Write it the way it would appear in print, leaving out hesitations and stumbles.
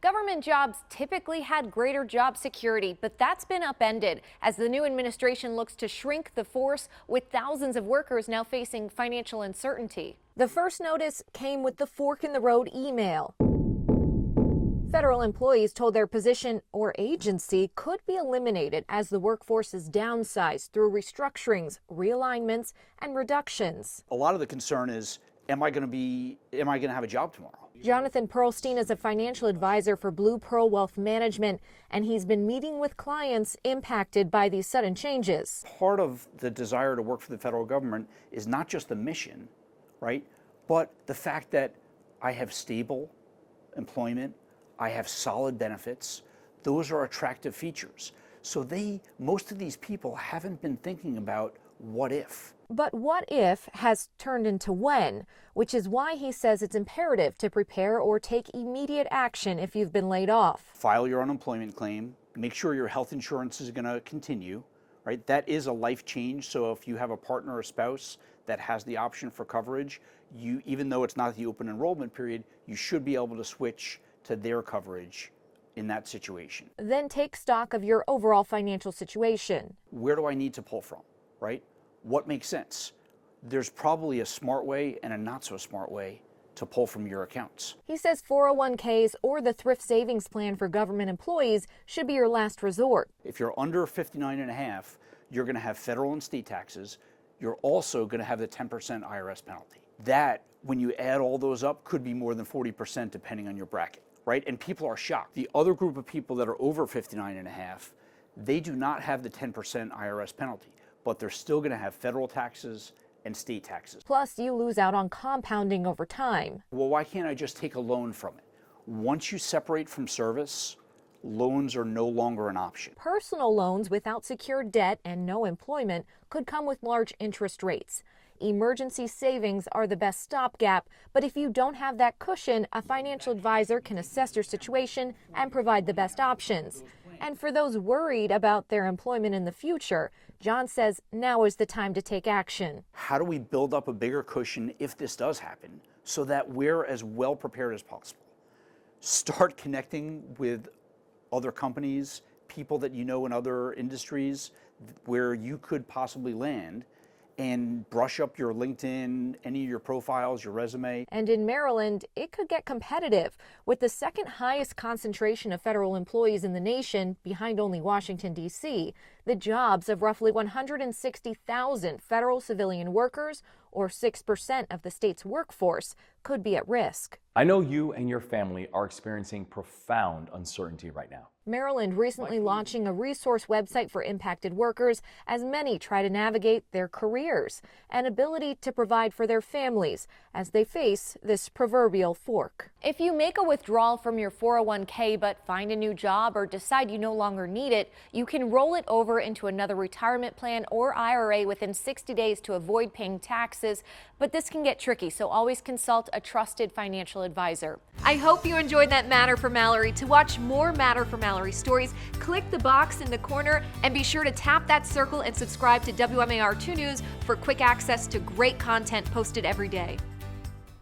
Government jobs typically had greater job security, but that's been upended as the new administration looks to shrink the force, with thousands of workers now facing financial uncertainty. The first notice came with the fork in the road email. Federal employees told their position or agency could be eliminated as the workforce is downsized through restructurings, realignments, and reductions. A lot of the concern is, am I going to have a job tomorrow? Jonathan Pearlstein is a financial advisor for Blue Pearl Wealth Management, and he's been meeting with clients impacted by these sudden changes. Part of the desire to work for the federal government is not just the mission, right? But the fact that I have stable employment, I have solid benefits. Those are attractive features. So most of these people haven't been thinking about what if. But what if has turned into when, which is why he says it's imperative to prepare or take immediate action if you've been laid off. File your unemployment claim, make sure your health insurance is going to continue, right? That is a life change. So if you have a partner or spouse that has the option for coverage, even though it's not the open enrollment period, you should be able to switch to their coverage in that situation. Then take stock of your overall financial situation. Where do I need to pull from, right? What makes sense? There's probably a smart way and a not so smart way to pull from your accounts. He says 401ks or the thrift savings plan for government employees should be your last resort. If you're under 59 and a half, you're going to have federal and state taxes. You're also going to have the 10% IRS penalty. That, when you add all those up, could be more than 40% depending on your bracket, right? And people are shocked. The other group of people that are over 59 and a half, they do not have the 10% IRS penalty, but they're still going to have federal taxes and state taxes. Plus, you lose out on compounding over time. Well, why can't I just take a loan from it? Once you separate from service, loans are no longer an option. Personal loans without secured debt and no employment could come with large interest rates. Emergency savings are the best stopgap, but if you don't have that cushion, a financial advisor can assess your situation and provide the best options. And for those worried about their employment in the future, John says now is the time to take action. How do we build up a bigger cushion if this does happen so that we're as well prepared as possible? Start connecting with other companies, people that you know in other industries where you could possibly land, and brush up your LinkedIn, any of your profiles, your resume. And in Maryland, it could get competitive. With the second highest concentration of federal employees in the nation, behind only Washington, D.C., the jobs of roughly 160,000 federal civilian workers, or 6% of the state's workforce, could be at risk. I know you and your family are experiencing profound uncertainty right now. Maryland recently launching a resource website for impacted workers as many try to navigate their careers and ability to provide for their families as they face this proverbial fork. If you make a withdrawal from your 401k but find a new job or decide you no longer need it, you can roll it over into another retirement plan or IRA within 60 days to avoid paying taxes. But this can get tricky, so always consult a trusted financial advisor. I hope you enjoyed that Matter for Mallory. To watch more Matter for Mallory stories, click the box in the corner and be sure to tap that circle and subscribe to WMAR 2 News for quick access to great content posted every day.